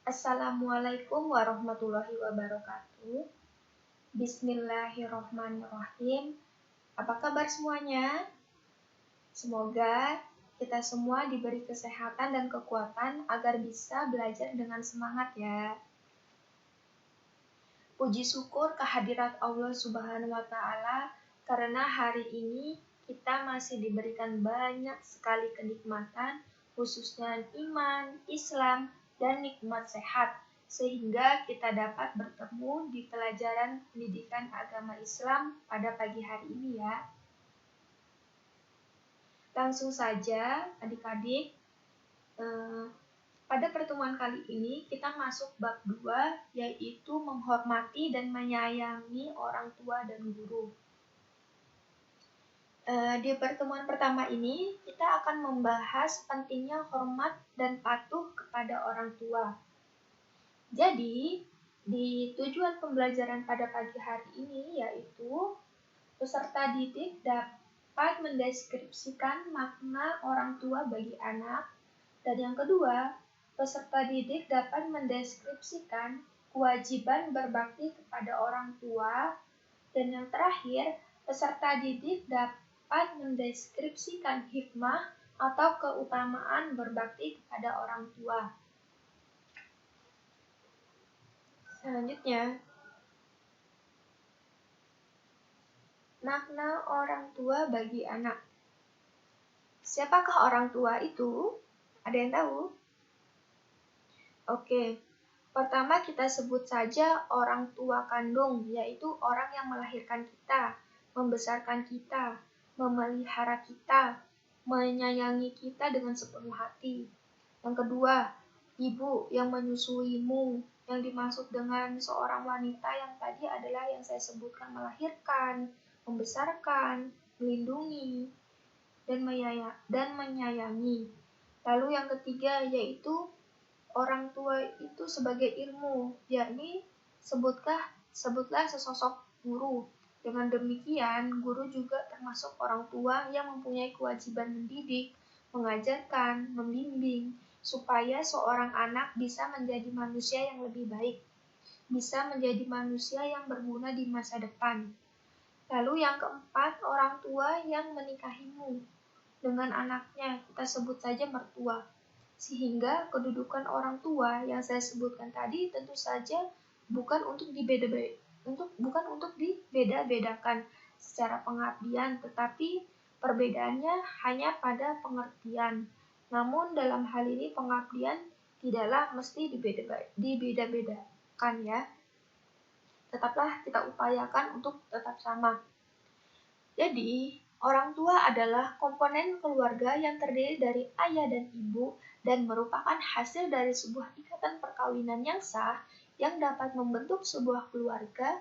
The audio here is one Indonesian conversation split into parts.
Assalamualaikum warahmatullahi wabarakatuh. Bismillahirrohmanirrohim. Apa kabar semuanya? Semoga kita semua diberi kesehatan dan kekuatan agar bisa belajar dengan semangat ya. Puji syukur kehadirat Allah Subhanahu wa Ta'ala karena hari ini kita masih diberikan banyak sekali kenikmatan, khususnya iman, Islam, dan nikmat sehat, sehingga kita dapat bertemu di pelajaran pendidikan agama Islam pada pagi hari ini ya. Langsung saja adik-adik, pada pertemuan kali ini kita masuk bab 2, yaitu menghormati dan menyayangi orang tua dan guru. Di pertemuan pertama ini kita akan membahas pentingnya hormat dan patuh kepada orang tua. Jadi, di tujuan pembelajaran pada pagi hari ini yaitu peserta didik dapat mendeskripsikan makna orang tua bagi anak, dan yang kedua, peserta didik dapat mendeskripsikan kewajiban berbakti kepada orang tua, dan yang terakhir, peserta didik dapat mendeskripsikan hikmah atau keutamaan berbakti kepada orang tua. Selanjutnya, makna orang tua bagi anak. Siapakah orang tua itu? Ada yang tahu? Oke, pertama kita sebut saja orang tua kandung, yaitu orang yang melahirkan kita, membesarkan kita, memelihara kita, menyayangi kita dengan sepenuh hati. Yang kedua, ibu yang menyusuimu. Yang dimaksud dengan seorang wanita yang tadi adalah yang saya sebutkan, melahirkan, membesarkan, melindungi, dan menyayangi. Lalu yang ketiga yaitu orang tua itu sebagai ilmu, yakni sebutlah sesosok guru. Dengan demikian, guru juga termasuk orang tua yang mempunyai kewajiban mendidik, mengajarkan, membimbing, supaya seorang anak bisa menjadi manusia yang lebih baik, bisa menjadi manusia yang berguna di masa depan. Lalu yang keempat, orang tua yang menikahimu dengan anaknya, kita sebut saja mertua. Sehingga kedudukan orang tua yang saya sebutkan tadi tentu saja bukan untuk dibeda-bedakan secara pengabdian, tetapi perbedaannya hanya pada pengertian. Namun dalam hal ini pengabdian tidaklah mesti dibeda-bedakan ya. Tetaplah kita upayakan untuk tetap sama. Jadi, orang tua adalah komponen keluarga yang terdiri dari ayah dan ibu dan merupakan hasil dari sebuah ikatan perkawinan yang sah yang dapat membentuk sebuah keluarga.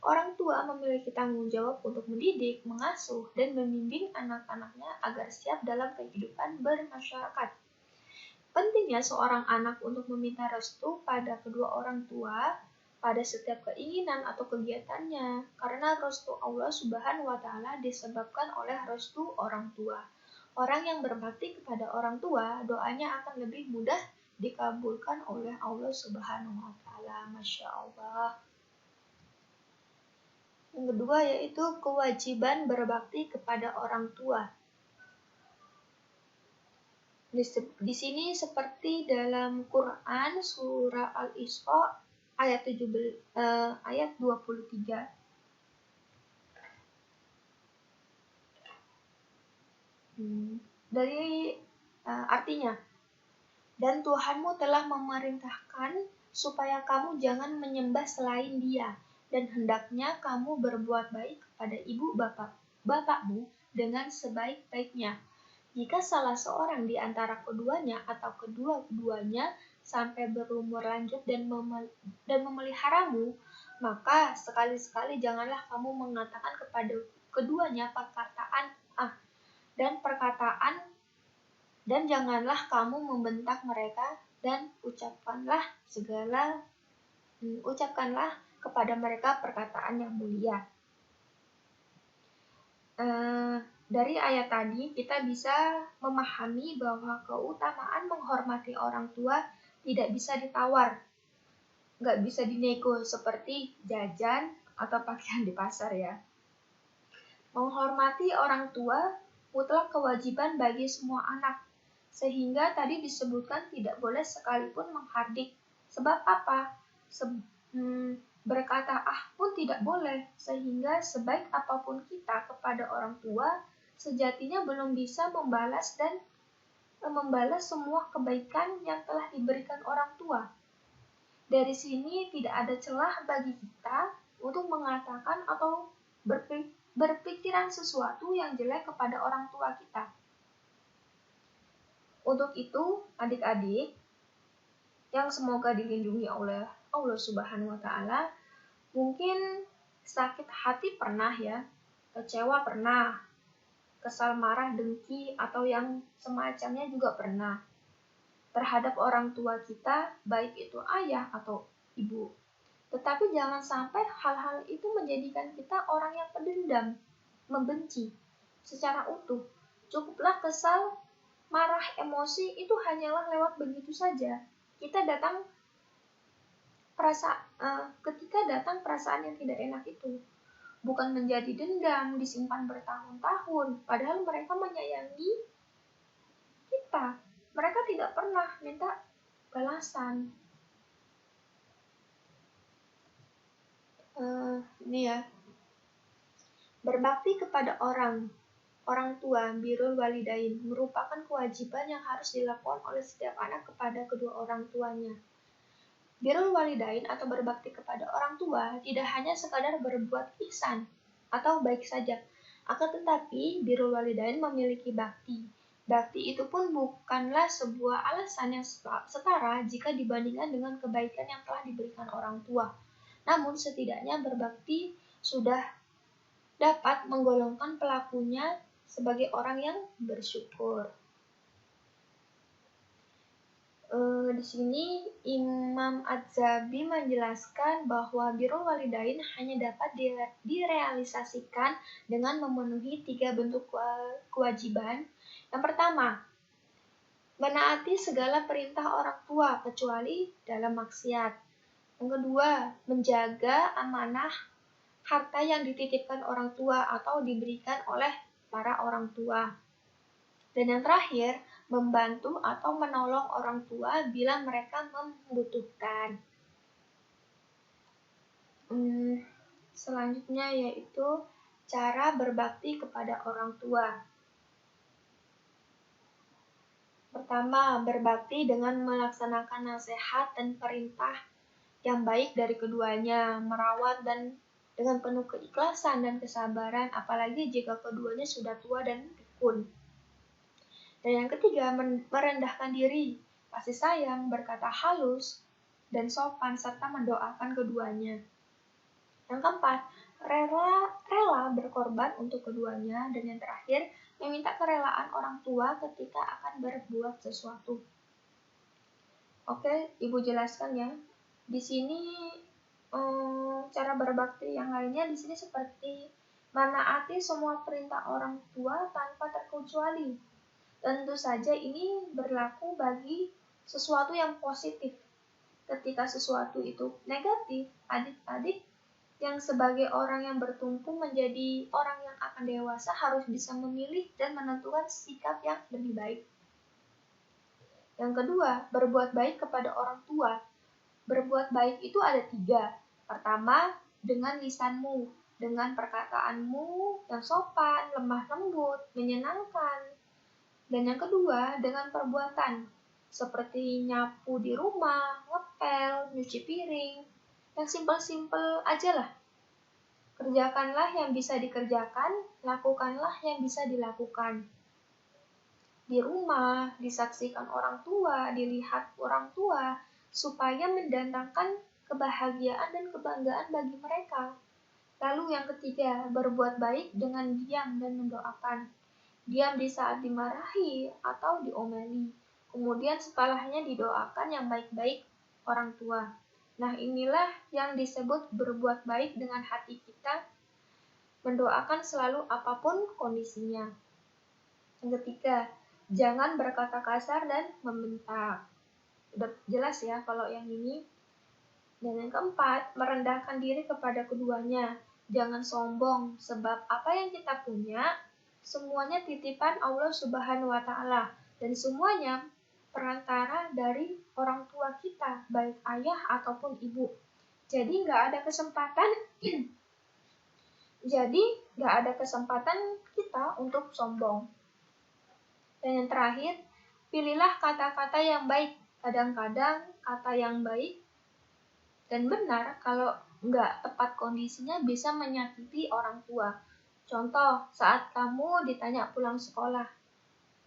Orang tua memiliki tanggung jawab untuk mendidik, mengasuh, dan membimbing anak-anaknya agar siap dalam kehidupan bermasyarakat. Pentingnya seorang anak untuk meminta restu pada kedua orang tua pada setiap keinginan atau kegiatannya, karena restu Allah Subhanahu wa Ta'ala disebabkan oleh restu orang tua. Orang yang berbakti kepada orang tua, doanya akan lebih mudah dikabulkan oleh Allah Subhanahu wa Ta'ala. Masya Allah. Yang kedua yaitu kewajiban berbakti kepada orang tua. Di sini seperti dalam Quran surah Al-Isra ayat 23. Artinya, dan Tuhanmu telah memerintahkan supaya kamu jangan menyembah selain Dia, dan hendaknya kamu berbuat baik kepada ibu bapakmu dengan sebaik-baiknya. Jika salah seorang di antara keduanya atau kedua-duanya sampai berumur lanjut dan memeliharamu, maka sekali-sekali janganlah kamu mengatakan kepada keduanya perkataan dan janganlah kamu membentak mereka, dan ucapkanlah kepada mereka perkataan yang mulia. Dari ayat tadi kita bisa memahami bahwa keutamaan menghormati orang tua tidak bisa ditawar, nggak bisa dinego seperti jajan atau pakaian di pasar ya. Menghormati orang tua mutlak kewajiban bagi semua anak, sehingga tadi disebutkan tidak boleh sekalipun menghardik. Sebab apa? Berkata ah pun tidak boleh, sehingga sebaik apapun kita kepada orang tua, sejatinya belum bisa membalas semua kebaikan yang telah diberikan orang tua. Dari sini tidak ada celah bagi kita untuk mengatakan atau berpikiran sesuatu yang jelek kepada orang tua kita. Untuk itu, adik-adik yang semoga dilindungi oleh Allah Subhanahu wa Ta'ala, mungkin sakit hati pernah ya, kecewa pernah, kesal, marah, dengki, atau yang semacamnya juga pernah terhadap orang tua kita, baik itu ayah atau ibu. Tetapi jangan sampai hal-hal itu menjadikan kita orang yang pendendam, membenci secara utuh. Cukuplah kesal, marah, emosi itu hanyalah lewat begitu saja. Ketika datang perasaan yang tidak enak itu, bukan menjadi dendam, disimpan bertahun-tahun, padahal mereka menyayangi kita. Mereka tidak pernah minta balasan. Ini ya, berbakti kepada orang tua, birrul walidain, merupakan kewajiban yang harus dilakukan oleh setiap anak kepada kedua orang tuanya. Birrul walidain atau berbakti kepada orang tua tidak hanya sekadar berbuat ihsan atau baik saja, akan tetapi birrul walidain memiliki bakti. Bakti itu pun bukanlah sebuah alasan yang setara jika dibandingkan dengan kebaikan yang telah diberikan orang tua. Namun setidaknya berbakti sudah dapat menggolongkan pelakunya sebagai orang yang bersyukur. Di sini Imam Az-Zahabi menjelaskan bahwa birrul walidain hanya dapat direalisasikan dengan memenuhi 3 bentuk kewajiban. Yang pertama, menaati segala perintah orang tua kecuali dalam maksiat. Yang kedua, menjaga amanah harta yang dititipkan orang tua atau diberikan oleh para orang tua. Dan yang terakhir, membantu atau menolong orang tua bila mereka membutuhkan. Selanjutnya yaitu cara berbakti kepada orang tua. Pertama, berbakti dengan melaksanakan nasihat dan perintah yang baik dari keduanya, merawat dan dengan penuh keikhlasan dan kesabaran, apalagi jika keduanya sudah tua dan pikun. Dan yang ketiga, merendahkan diri, kasih sayang, berkata halus, dan sopan, serta mendoakan keduanya. Yang keempat, rela berkorban untuk keduanya. Dan yang terakhir, meminta kerelaan orang tua ketika akan berbuat sesuatu. Oke, Ibu jelaskan ya. Di sini cara berbakti yang lainnya di sini seperti menaati semua perintah orang tua tanpa terkecuali. Tentu saja ini berlaku bagi sesuatu yang positif. Ketika sesuatu itu negatif, adik-adik yang sebagai orang yang bertumpu menjadi orang yang akan dewasa harus bisa memilih dan menentukan sikap yang lebih baik. Yang kedua, berbuat baik kepada orang tua. Berbuat baik itu ada 3. Pertama, dengan lisanmu, dengan perkataanmu yang sopan, lemah lembut, menyenangkan. Dan yang kedua, dengan perbuatan, seperti nyapu di rumah, ngepel, nyuci piring, yang simpel-simpel aja lah. Kerjakanlah yang bisa dikerjakan, lakukanlah yang bisa dilakukan. Di rumah, disaksikan orang tua, dilihat orang tua, supaya mendatangkan kebahagiaan dan kebanggaan bagi mereka. Lalu yang ketiga, berbuat baik dengan diam dan mendoakan. Diam di saat dimarahi atau diomeli. Kemudian setelahnya didoakan yang baik-baik orang tua. Nah, inilah yang disebut berbuat baik dengan hati kita, mendoakan selalu apapun kondisinya. Yang ketiga, jangan berkata kasar dan membentak. Udah jelas ya kalau yang ini. Dan yang keempat, merendahkan diri kepada keduanya. Jangan sombong, sebab apa yang kita punya, semuanya titipan Allah Subhanahu wa Ta'ala, dan semuanya perantara dari orang tua kita, baik ayah ataupun ibu. Jadi nggak ada kesempatan, kita untuk sombong. Dan yang terakhir, pilihlah kata-kata yang baik. Kadang-kadang kata yang baik dan benar kalau nggak tepat kondisinya bisa menyakiti orang tua. Contoh, saat kamu ditanya pulang sekolah.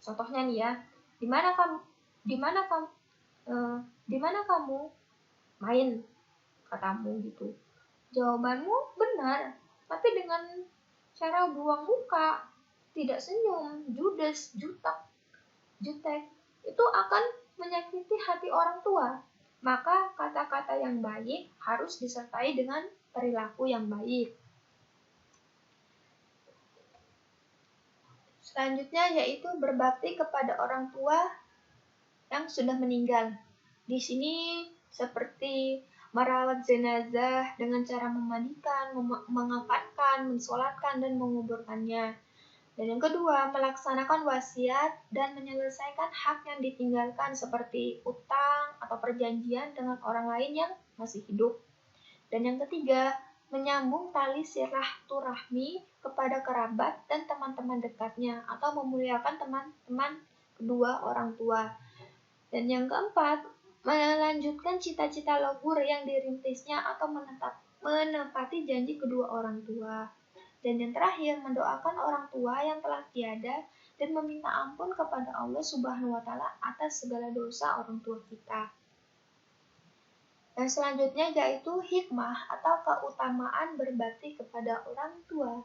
Contohnya nih ya, di mana kamu main, katamu gitu. Jawabanmu benar, tapi dengan cara buang muka, tidak senyum, judes, jutek, itu akan menyakiti hati orang tua. Maka kata-kata yang baik harus disertai dengan perilaku yang baik. Selanjutnya yaitu berbakti kepada orang tua yang sudah meninggal. Di sini seperti merawat jenazah dengan cara memandikan, mengafatkan, mensolatkan, dan menguburkannya. Dan yang kedua, melaksanakan wasiat dan menyelesaikan hak yang ditinggalkan seperti utang atau perjanjian dengan orang lain yang masih hidup. Dan yang ketiga, menyambung tali silaturahmi kepada kerabat dan teman-teman dekatnya atau memuliakan teman-teman kedua orang tua. Dan yang keempat, melanjutkan cita-cita luhur yang dirintisnya atau menepati janji kedua orang tua. Dan yang terakhir, mendoakan orang tua yang telah tiada dan meminta ampun kepada Allah Subhanahu wa Ta'ala atas segala dosa orang tua kita. Dan selanjutnya yaitu hikmah atau keutamaan berbakti kepada orang tua.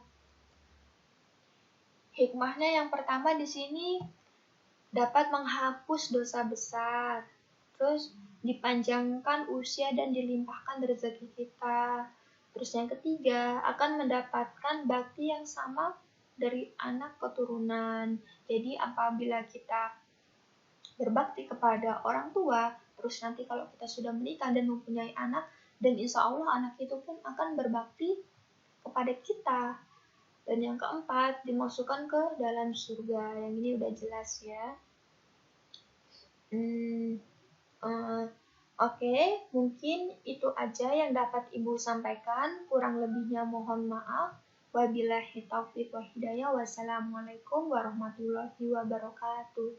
Hikmahnya yang pertama di sini dapat menghapus dosa besar. Terus dipanjangkan usia dan dilimpahkan rezeki kita. Terus yang ketiga, akan mendapatkan bakti yang sama dari anak keturunan. Jadi apabila kita berbakti kepada orang tua, terus nanti kalau kita sudah menikah dan mempunyai anak, dan insya Allah anak itu pun akan berbakti kepada kita. Dan yang keempat, dimasukkan ke dalam surga. Yang ini udah jelas ya. Oke, mungkin itu aja yang dapat Ibu sampaikan. Kurang lebihnya mohon maaf. Wabillahi taufiq wa hidayah. Wassalamualaikum warahmatullahi wabarakatuh.